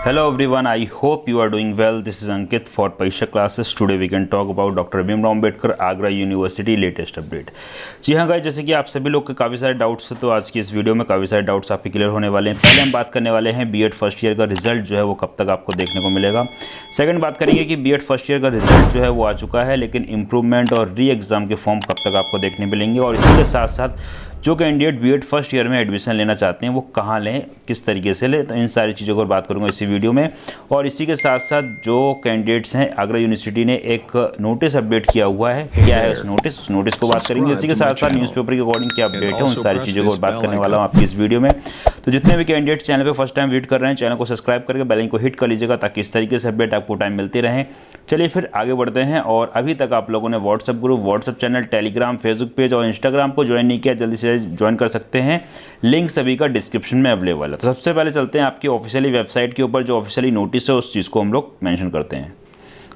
Hello everyone, I hope you are doing well. This is Ankit for Parisha classes. Today we can talk about Dr. Bhimrao Ambedkar Agra university latest update. जी हाँ guys, जैसे कि आप सभी लोग के काफ़ी सारे डाउट्स थे, तो आज की इस वीडियो में काफ़ी सारे डाउट्स आपके क्लियर होने वाले हैं। पहले हम बात करने वाले हैं बीएड फर्स्ट ईयर का रिजल्ट जो है वो कब तक आपको देखने को मिलेगा। सेकंड बात करेंगे कि बीएड फर्स्ट ईयर का रिजल्ट जो है वो आ चुका है, लेकिन इंप्रूवमेंट और री एग्ज़ाम के फॉर्म कब तक आपको देखने मिलेंगे, और इसी के साथ साथ जो कैंडिडेट बीएड फर्स्ट ईयर में एडमिशन लेना चाहते हैं वो कहाँ लें, किस तरीके से लें, तो इन सारी चीज़ों पर बात करूंगा इसी वीडियो में। और इसी के साथ साथ जो कैंडिडेट्स हैं, आगरा यूनिवर्सिटी ने एक नोटिस अपडेट किया हुआ है, क्या है उस नोटिस को बात करेंगे। इसी के साथ साथ न्यूज़पेपर के अकॉर्डिंग क्या अपडेट है, उन सारी चीज़ों को बात करने वाला हूँ आपकी इस वीडियो में। तो जितने भी कैंडिडेट्स चैनल पर फर्स्ट टाइम विजिट कर रहे हैं, चैनल को सब्सक्राइब करके बेल आइकन को हिट कर लीजिएगा, ताकि इस तरीके से अपडेट आपको टाइम मिलते रहें। चलिए फिर आगे बढ़ते हैं। और अभी तक आप लोगों ने WhatsApp group, WhatsApp channel, Telegram, Facebook page और इंस्टाग्राम को ज्वाइन नहीं किया, जल्दी से ज्वाइन कर सकते हैं। लिंक सभी का डिस्क्रिप्शन में अवेलेबल है। तो सबसे पहले चलते हैं आपकी ऑफिशियली वेबसाइट के ऊपर, जो ऑफिशियली नोटिस है उस चीज़ को हम लोग मेंशन करते हैं।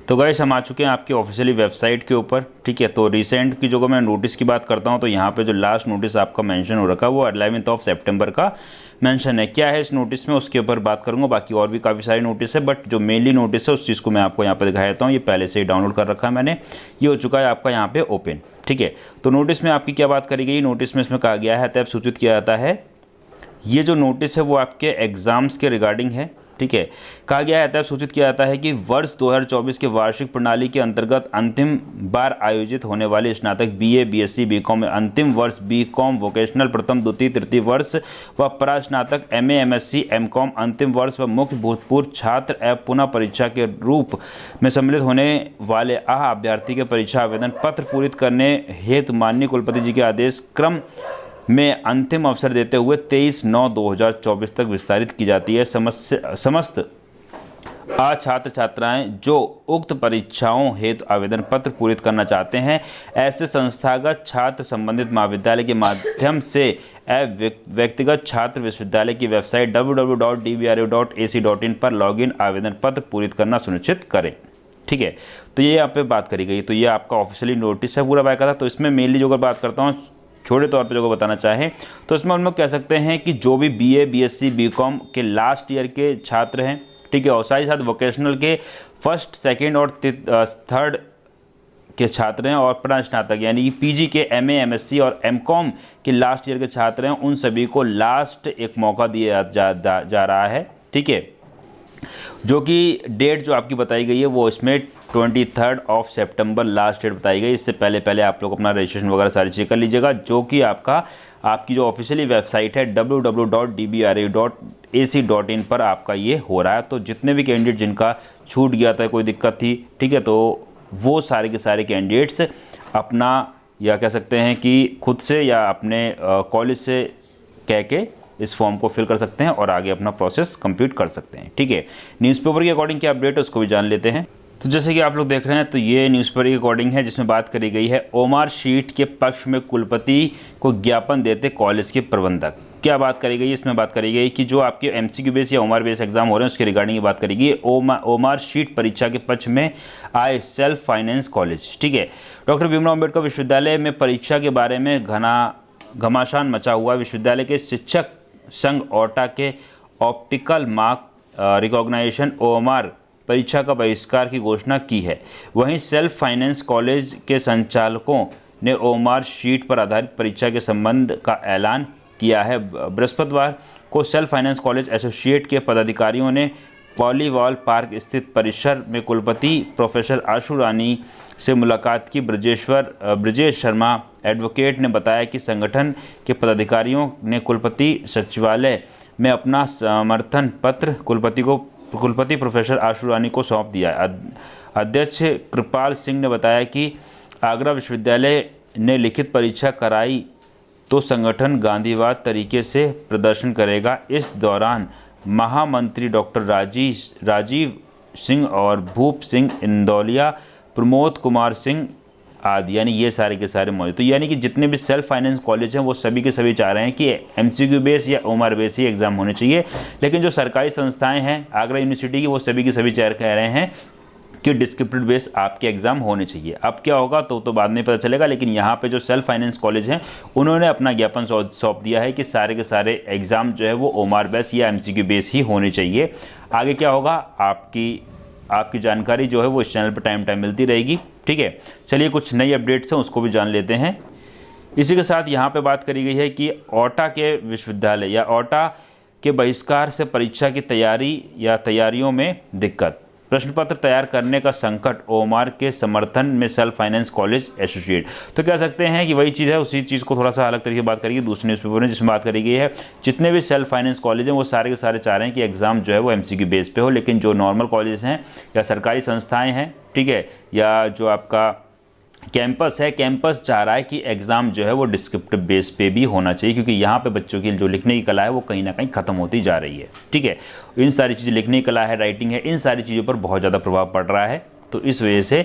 तो गाइस, हम आ चुके हैं आपकी ऑफिशियली वेबसाइट के ऊपर, ठीक है। तो रिसेंट की जो मैं नोटिस की बात करता हूं, तो यहाँ पे जो लास्ट नोटिस आपका मेंशन हो रखा है वो 11 सितंबर का मेंशन है। क्या है इस नोटिस में, उसके ऊपर बात करूंगा। बाकी और भी काफ़ी सारे नोटिस है, बट जो मेनली नोटिस है उस चीज़ को मैं आपको यहाँ पे दिखा देता हूँ। ये पहले से ही डाउनलोड कर रखा है मैंने, ये हो चुका है आपका यहाँ पे ओपन, ठीक है। तो नोटिस में आपकी क्या बात करी गई, नोटिस में इसमें कहा गया है, तब सूचित किया जाता है, ये जो नोटिस है वो आपके एग्ज़ाम्स के रिगार्डिंग है, ठीक है। कहा गया है, तब सूचित किया जाता है कि वर्ष 2024 के वार्षिक प्रणाली के अंतर्गत अंतिम बार आयोजित होने वाले स्नातक बीए, बीएससी, बीकॉम में अंतिम वर्ष, बीकॉम वोकेशनल प्रथम, द्वितीय, तृतीय वर्ष व परास्नातक एमए, एमएससी, एमकॉम अंतिम वर्ष व मुख्य भूतपूर्व छात्र एवं पुनः परीक्षा के रूप में सम्मिलित होने वाले अभ्यर्थी के परीक्षा आवेदन पत्र पूरित करने हेतु माननीय कुलपति जी के आदेश क्रम में अंतिम अवसर देते हुए 23/9/2024 तक विस्तारित की जाती है। समस्त छात्र छात्राएं जो उक्त परीक्षाओं हेतु आवेदन पत्र पूरित करना चाहते हैं, ऐसे संस्थागत छात्र संबंधित महाविद्यालय के माध्यम से व्यक्तिगत छात्र विश्वविद्यालय की वेबसाइट www.dbru.ac.in पर लॉगिन आवेदन पत्र पूरित करना सुनिश्चित करें, ठीक है। तो ये यहाँ पे बात करी गई। तो ये आपका ऑफिशियली नोटिस है पूरा बाकायदा। तो इसमें मेनली जो अगर बात करता हूँ छोटे तौर पे जो बताना चाहें, तो इसमें हम लोग कह सकते हैं कि जो भी बीए, बीएससी, बीकॉम के लास्ट ईयर के छात्र हैं, ठीक है, और साथ ही साथ वोकेशनल के फर्स्ट, सेकंड और थर्ड के छात्र हैं, और प्रस्नातक यानी कि पीजी के एमए, एमएससी और एमकॉम के लास्ट ईयर के छात्र हैं, उन सभी को लास्ट एक मौका दिया जा रहा है, ठीक है। जो कि डेट जो आपकी बताई गई है वो इसमें 23 सितंबर लास्ट डेट बताई गई। इससे पहले आप लोग अपना रजिस्ट्रेशन वगैरह सारी चीज़ कर लीजिएगा, जो कि आपकी जो ऑफिशियली वेबसाइट है www.dbru.ac.in पर आपका ये हो रहा है। तो जितने भी कैंडिडेट जिनका छूट गया था, कोई दिक्कत थी, ठीक है, तो वो सारे के सारे कैंडिडेट्स अपना, या कह सकते हैं कि खुद से या अपने कॉलेज से कह के इस फॉर्म को फिल कर सकते हैं और आगे अपना प्रोसेस कंप्लीट कर सकते हैं, ठीक है। न्यूज़पेपर के अकॉर्डिंग क्या अपडेट है उसको भी जान लेते हैं। तो जैसे कि आप लोग देख रहे हैं, तो ये न्यूज़पेपर के अकॉर्डिंग है, जिसमें बात करी गई है, ओमार शीट के पक्ष में कुलपति को ज्ञापन देते कॉलेज के प्रबंधक। क्या बात करी गई, इसमें बात करी गई कि जो आपके एमसीक्यू बेस या ओमार बेस एग्जाम हो रहे हैं उसके रिगार्डिंग बात करेगी। ओमार शीट परीक्षा के पक्ष में आए सेल्फ फाइनेंस कॉलेज, ठीक है। डॉक्टर भीमराव अम्बेडकर विश्वविद्यालय में परीक्षा के बारे में घमासान मचा हुआ। विश्वविद्यालय के शिक्षक संघ ओटा के ऑप्टिकल मार्क रिकॉग्नाइजेशन ओमार परीक्षा का बहिष्कार की घोषणा की है। वहीं सेल्फ फाइनेंस कॉलेज के संचालकों ने ओमार शीट पर आधारित परीक्षा के संबंध का ऐलान किया है। बृहस्पतिवार को सेल्फ फाइनेंस कॉलेज एसोसिएट के पदाधिकारियों ने पॉलीवॉल पार्क स्थित परिसर में कुलपति प्रोफेसर आशु रानी से मुलाकात की। ब्रजेश शर्मा एडवोकेट ने बताया कि संगठन के पदाधिकारियों ने कुलपति सचिवालय में अपना समर्थन पत्र कुलपति प्रोफेसर आशु रानी को सौंप दिया। अध्यक्ष कृपाल सिंह ने बताया कि आगरा विश्वविद्यालय ने लिखित परीक्षा कराई तो संगठन गांधीवाद तरीके से प्रदर्शन करेगा। इस दौरान महामंत्री डॉक्टर राजीव सिंह और भूप सिंह इंदौलिया, प्रमोद कुमार सिंह आदि, यानी ये सारे के सारे मौजूद। तो यानी कि जितने भी सेल्फ फाइनेंस कॉलेज हैं वो सभी के सभी चाह रहे हैं कि एमसीक्यू बेस या ओमार बेस ही एग्जाम होने चाहिए। लेकिन जो सरकारी संस्थाएं हैं आगरा यूनिवर्सिटी की, वो सभी के सभी कह रहे हैं कि डिस्क्रिप्टिव बेस आपके एग्जाम होने चाहिए। अब क्या होगा तो बाद में पता चलेगा, लेकिन यहाँ पे जो सेल्फ फाइनेंस कॉलेज हैं उन्होंने अपना ज्ञापन सौंप दिया है कि सारे के सारे एग्जाम जो है वो ओमार बेस या एमसीक्यू बेस ही होने चाहिए। आगे क्या होगा आपकी जानकारी जो है वो इस चैनल पर टाइम मिलती रहेगी। ठीक है, चलिए कुछ नई अपडेट्स हैं उसको भी जान लेते हैं। इसी के साथ यहाँ पे बात करी गई है कि ओटा के विश्वविद्यालय या ओटा के बहिष्कार से परीक्षा की तैयारियों में दिक्कत, प्रश्न पत्र तैयार करने का संकट, ओमार के समर्थन में सेल्फ फाइनेंस कॉलेज एसोसिएट। तो कह सकते हैं कि वही चीज़ है, उसी चीज़ को थोड़ा सा अलग तरीके से बात करेगी दूसरे न्यूज़पेपर में, जिसमें बात करी गई है जितने भी सेल्फ फाइनेंस कॉलेज हैं वो सारे के सारे चाह रहे हैं कि एग्ज़ाम जो है वो एमसीक्यू बेस पे हो, लेकिन जो नॉर्मल कॉलेज हैं या सरकारी संस्थाएँ हैं, ठीक है, या जो आपका कैंपस है, कैंपस चाह रहा है कि एग्ज़ाम जो है वो डिस्क्रिप्टिव बेस पे भी होना चाहिए, क्योंकि यहाँ पे बच्चों की जो लिखने की कला है वो कहीं ना कहीं ख़त्म होती जा रही है। ठीक है, इन सारी चीज़ें, लिखने की कला है, राइटिंग है, इन सारी चीज़ों पर बहुत ज़्यादा प्रभाव पड़ रहा है। तो इस वजह से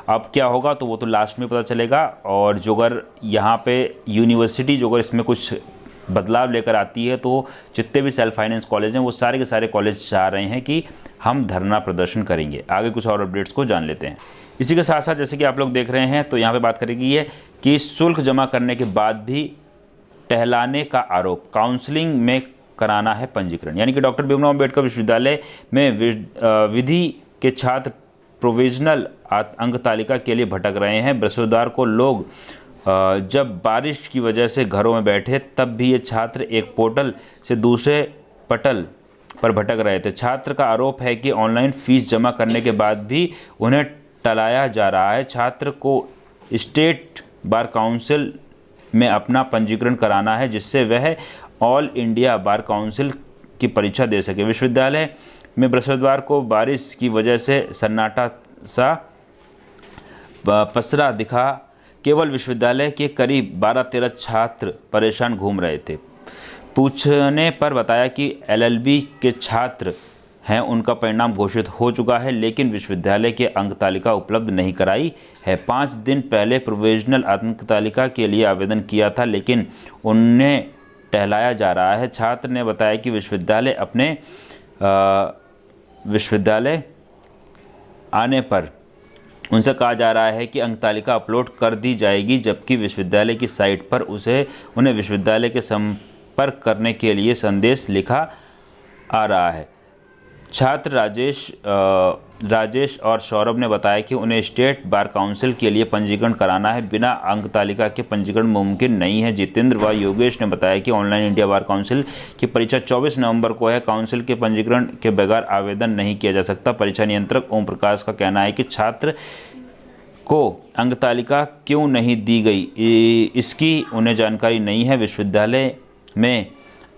अब क्या होगा तो वो तो लास्ट में पता चलेगा। और जो अगर यहाँ पे यूनिवर्सिटी जो अगर इसमें कुछ बदलाव लेकर आती है तो जितने भी सेल्फ फाइनेंस कॉलेज हैं वो सारे के सारे कॉलेज चाह रहे हैं कि हम धरना प्रदर्शन करेंगे। आगे कुछ और अपडेट्स को जान लेते हैं। इसी के साथ साथ जैसे कि आप लोग देख रहे हैं तो यहाँ पे बात करेगी है कि शुल्क जमा करने के बाद भी टहलाने का आरोप, काउंसलिंग में कराना है पंजीकरण। यानी कि डॉक्टर भीमराव अंबेडकर विश्वविद्यालय में विधि के छात्र प्रोविजनल अंक तालिका के लिए भटक रहे हैं। बृहस्पतिवार को लोग जब बारिश की वजह से घरों में बैठे तब भी ये छात्र एक पोर्टल से दूसरे पटल पर भटक रहे थे। छात्र का आरोप है कि ऑनलाइन फीस जमा करने के बाद भी उन्हें टलाया जा रहा है। छात्र को स्टेट बार काउंसिल में अपना पंजीकरण कराना है जिससे वह ऑल इंडिया बार काउंसिल की परीक्षा दे सके। विश्वविद्यालय में बृहस्पतिवार को बारिश की वजह से सन्नाटा सा पसरा दिखा। केवल विश्वविद्यालय के करीब 12-13 छात्र परेशान घूम रहे थे। पूछने पर बताया कि एलएलबी के छात्र हैं, उनका परिणाम घोषित हो चुका है, लेकिन विश्वविद्यालय के अंक तालिका उपलब्ध नहीं कराई है। 5 दिन पहले प्रोविजनल अंक तालिका के लिए आवेदन किया था, लेकिन उन्हें टहलाया जा रहा है। छात्र ने बताया कि विश्वविद्यालय आने पर उनसे कहा जा रहा है कि अंक तालिका अपलोड कर दी जाएगी, जबकि विश्वविद्यालय की साइट पर उन्हें विश्वविद्यालय के संपर्क करने के लिए संदेश लिखा आ रहा है। छात्र राजेश और सौरभ ने बताया कि उन्हें स्टेट बार काउंसिल के लिए पंजीकरण कराना है। बिना अंक तालिका के पंजीकरण मुमकिन नहीं है। जितेंद्र व योगेश ने बताया कि ऑनलाइन इंडिया बार काउंसिल की परीक्षा 24 नवंबर को है। काउंसिल के पंजीकरण के बगैर आवेदन नहीं किया जा सकता। परीक्षा नियंत्रक ओम प्रकाश का कहना है कि छात्र को अंक तालिका क्यों नहीं दी गई, इसकी उन्हें जानकारी नहीं है। विश्वविद्यालय में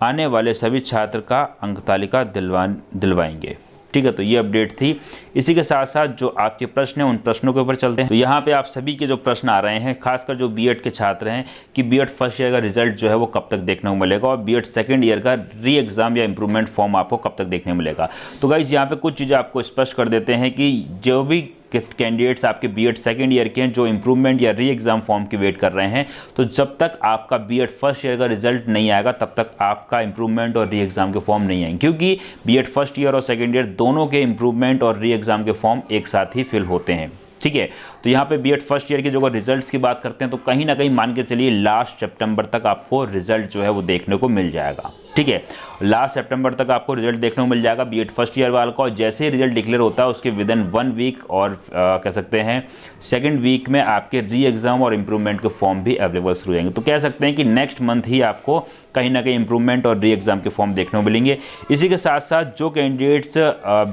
आने वाले सभी छात्र का अंक तालिका दिलवाएंगे। ठीक है, तो ये अपडेट थी। इसी के साथ साथ जो आपके प्रश्न हैं उन प्रश्नों के ऊपर चलते हैं। तो यहाँ पे आप सभी के जो प्रश्न आ रहे हैं, खासकर जो बीएड के छात्र हैं, कि बीएड फर्स्ट ईयर का रिजल्ट जो है वो कब तक देखने को मिलेगा और बीएड सेकंड ईयर का री एग्ज़ाम या इम्प्रूवमेंट फॉर्म आपको कब तक देखने को मिलेगा। तो गाइस यहाँ पे कुछ चीज़ें आपको स्पष्ट कर देते हैं कि जो भी कैंडिडेट्स आपके बीएड सेकंड ईयर के हैं जो इम्प्रूवमेंट या री एग्ज़ाम फॉर्म की वेट कर रहे हैं, तो जब तक आपका बीएड फर्स्ट ईयर का रिजल्ट नहीं आएगा तब तक आपका इम्प्रूवमेंट और री एग्ज़ाम के फॉर्म नहीं आएंगे, क्योंकि बीएड फर्स्ट ईयर और सेकंड ईयर दोनों के इम्प्रूवमेंट और री एग्ज़ाम के फॉर्म एक साथ ही फिल होते हैं। ठीक है, तो यहाँ पे बीएड फर्स्ट ईयर के जो रिजल्ट्स की बात करते हैं तो कहीं ना कहीं मान के चलिए लास्ट सितंबर तक आपको रिजल्ट जो है वो देखने को मिल जाएगा। ठीक है, लास्ट सितंबर तक आपको रिजल्ट देखने को मिल जाएगा बीएड फर्स्ट ईयर वाला का। और जैसे ही रिजल्ट डिक्लेयर होता है उसके विदिन 1 वीक और कह सकते हैं सेकंड वीक में आपके री एग्ज़ाम और इम्प्रूवमेंट के फॉर्म भी अवेलेबल शुरू हो जाएंगे। तो कह सकते हैं कि नेक्स्ट मंथ ही आपको कहीं ना कहीं इम्प्रूवमेंट और री एग्ज़ाम के फॉर्म देखने को मिलेंगे। इसी के साथ साथ जो कैंडिडेट्स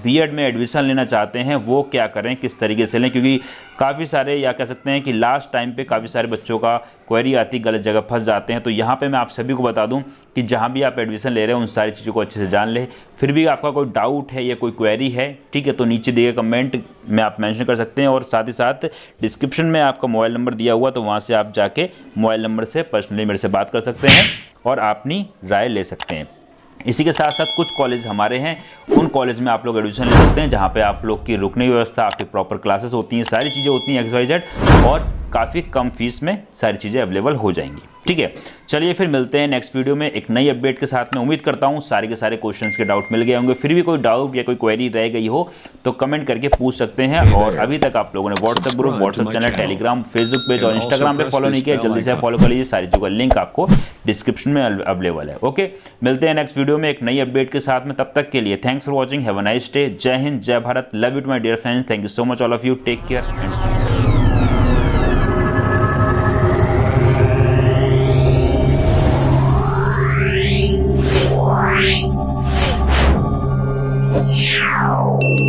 बीएड में एडमिशन लेना चाहते हैं वो क्या करें, किस तरीके से लें, क्योंकि काफ़ी सारे या कह सकते हैं कि लास्ट टाइम पे काफ़ी सारे बच्चों का क्वेरी आती, गलत जगह फंस जाते हैं। तो यहाँ पे मैं आप सभी को बता दूं कि जहाँ भी आप एडमिशन ले रहे हैं उन सारी चीज़ों को अच्छे से जान लें। फिर भी आपका कोई डाउट है या कोई क्वेरी है, ठीक है, तो नीचे दिए गए कमेंट में आप मेंशन कर सकते हैं। और साथ ही साथ डिस्क्रिप्शन में आपका मोबाइल नंबर दिया हुआ, तो वहाँ से आप जाके मोबाइल नंबर से पर्सनली मेरे से बात कर सकते हैं और अपनी राय ले सकते हैं। इसी के साथ साथ कुछ कॉलेज हमारे हैं, उन कॉलेज में आप लोग एडमिशन ले सकते हैं जहाँ पे आप लोग की रुकने की व्यवस्था, आपकी प्रॉपर क्लासेस होती हैं, सारी चीज़ें होती हैं XYZ, और काफ़ी कम फीस में सारी चीज़ें अवेलेबल हो जाएंगी। ठीक है, चलिए फिर मिलते हैं नेक्स्ट वीडियो में एक नई अपडेट के साथ में। उम्मीद करता हूँ सारे के सारे क्वेश्चंस के डाउट मिल गए होंगे। फिर भी कोई डाउट या कोई क्वेरी रह गई हो तो कमेंट करके पूछ सकते हैं। और अभी तक आप लोगों ने WhatsApp group, WhatsApp channel, Telegram, Facebook page और इंस्टाग्राम पे फॉलो नहीं किया, जल्दी से फॉलो कर लीजिए। सारी चीज़ों का लिंक आपको डिस्क्रिप्शन में अवेलेबल है। ओके, मिलते हैं नेक्स्ट वीडियो में एक नई अपडेट के साथ में। तब तक के लिए thanks for watching, have a nice day. जय हिंद, जय Bharat, love you to my dear friends, thank you so much all of you, take care. Wow.